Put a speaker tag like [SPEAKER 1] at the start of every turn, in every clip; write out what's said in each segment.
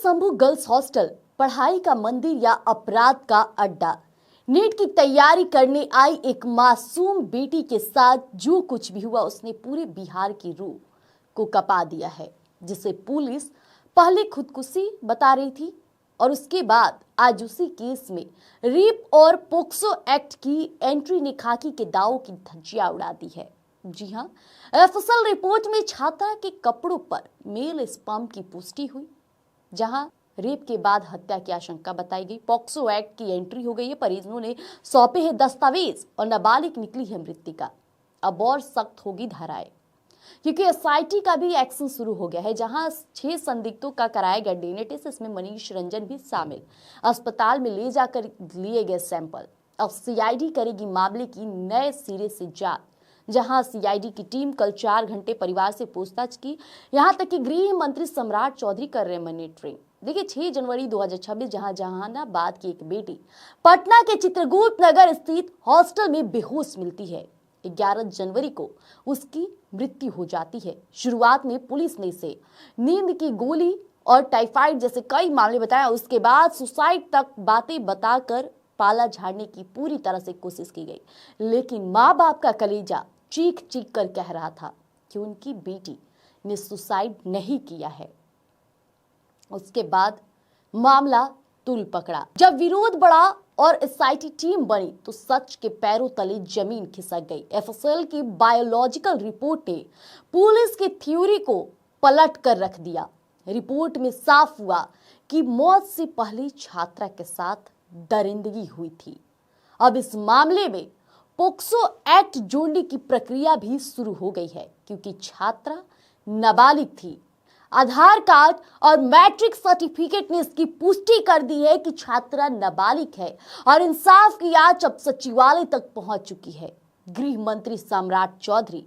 [SPEAKER 1] Shambhu girls hostel पढ़ाई का मंदिर या अपराध का अड्डा। नीट की तैयारी करने आई एक मासूम बेटी के साथ जो कुछ भी हुआ उसने पूरे बिहार की रूह को कपा दिया है, जिसे पुलिस पहले खुदकुशी बता रही थी और उसके बाद आज उसी केस में रेप और पोक्सो एक्ट की एंट्री ने खाकी के दावों की धज्जियां उड़ा दी है। जी हां, एफएसएल रिपोर्ट में छात्रा के कपड़ों पर मेल स्पर्म की पुष्टि हुई, जहां रेप के बाद हत्या की आशंका बताई गई। पॉक्सो एक्ट की एंट्री हो गई है, परिजनों ने सौंपे हैं दस्तावेज और नाबालिग निकली है मृतिका। अब और सख्त होगी धाराएं, क्योंकि एसआईटी का भी एक्शन शुरू हो गया है, जहां 6 संदिग्धों का कराया गया डीएनए टेस्ट। इसमें मनीष रंजन भी शामिल। अस्पताल में ले जाकर लिए गए सैंपल। अब सीआईडी करेगी मामले की नए सिरे से जांच, जहां सीआईडी की टीम कल 4 घंटे परिवार से पूछताछ की। यहां तक कि गृह मंत्री सम्राट चौधरी कर रहे मॉनिटरिंग। देखिए, 6 जनवरी 2026 जहानाबाद की एक बेटी पटना के चित्रकूट नगर स्थित हॉस्टल में बेहोश मिलती है। 11 जनवरी को उसकी मृत्यु हो जाती है। शुरुआत में पुलिस ने इसे नींद की गोली और टाइफाइड जैसे कई मामले बताया। उसके बाद सुसाइड तक बातें बताकर पाला झाड़ने की पूरी तरह से कोशिश की गई, लेकिन माँ बाप का कलेजा चीख चीख कर कह रहा था कि उनकी बेटी ने सुसाइड नहीं किया है। उसके बाद मामला तूल पकड़ा। जब विरोध बढ़ा और एसआईटी टीम बनी तो सच के पैरों तले जमीन खिसक गई। एफएसएल की बायोलॉजिकल रिपोर्ट ने पुलिस की थ्योरी को पलट कर रख दिया। रिपोर्ट में साफ हुआ कि मौत से पहले छात्रा के साथ दरिंदगी हुई थी। अब इस मामले में पोक्सो एक्ट जोड़ने की प्रक्रिया भी शुरू हो गई है, क्योंकि छात्रा नाबालिग थी। आधार कार्ड और मैट्रिक सर्टिफिकेट ने इसकी पुष्टि कर दी है कि छात्रा नाबालिग है और इंसाफ की आंच अब सचिवालय तक पहुंच चुकी है। गृह मंत्री सम्राट चौधरी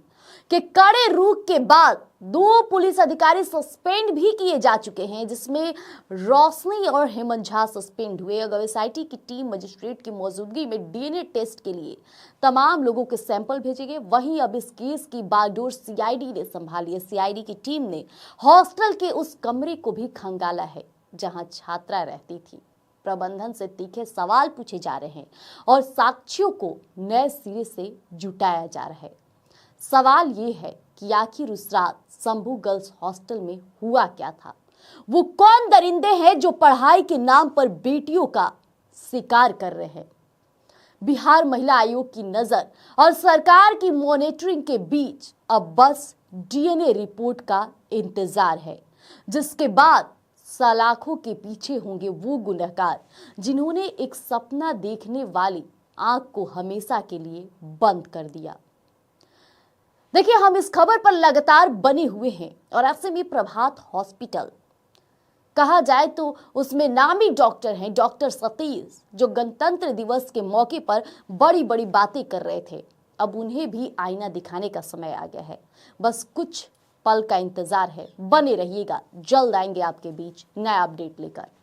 [SPEAKER 1] के कड़े रुख के बाद 2 पुलिस अधिकारी सस्पेंड भी किए जा चुके हैं, जिसमें रोशनी और हेमंत झा सस्पेंड हुए। अगर एसआईटी की टीम मजिस्ट्रेट की मौजूदगी में डीएनए टेस्ट के लिए तमाम लोगों के सैंपल भेजेंगे। वहीं अब इस केस की बागडोर सीआईडी ने संभाली है। सीआईडी की टीम ने हॉस्टल के उस कमरे को भी खंगाला है जहां छात्रा रहती थी। प्रबंधन से तीखे सवाल पूछे जा रहे हैं और साक्ष्यों को नए सिरे से जुटाया जा रहा है। सवाल ये है कि आखिर उस रात शंभू गर्ल्स हॉस्टल में हुआ क्या था? वो कौन दरिंदे हैं जो पढ़ाई के नाम पर बेटियों का शिकार कर रहे हैं? बिहार महिला आयोग की नजर और सरकार की मॉनिटरिंग के बीच अब बस डीएनए रिपोर्ट का इंतजार है, जिसके बाद सलाखों के पीछे होंगे वो गुनहगार जिन्होंने एक सपना देखने वाली आंख को हमेशा के लिए बंद कर दिया। देखिए, हम इस खबर पर लगातार बने हुए हैं और ऐसे में प्रभात हॉस्पिटल कहा जाए तो उसमें नामी डॉक्टर हैं, डॉक्टर सतीश, जो गणतंत्र दिवस के मौके पर बड़ी बड़ी बातें कर रहे थे। अब उन्हें भी आईना दिखाने का समय आ गया है। बस कुछ पल का इंतजार है। बने रहिएगा, जल्द आएंगे आपके बीच नया अपडेट लेकर।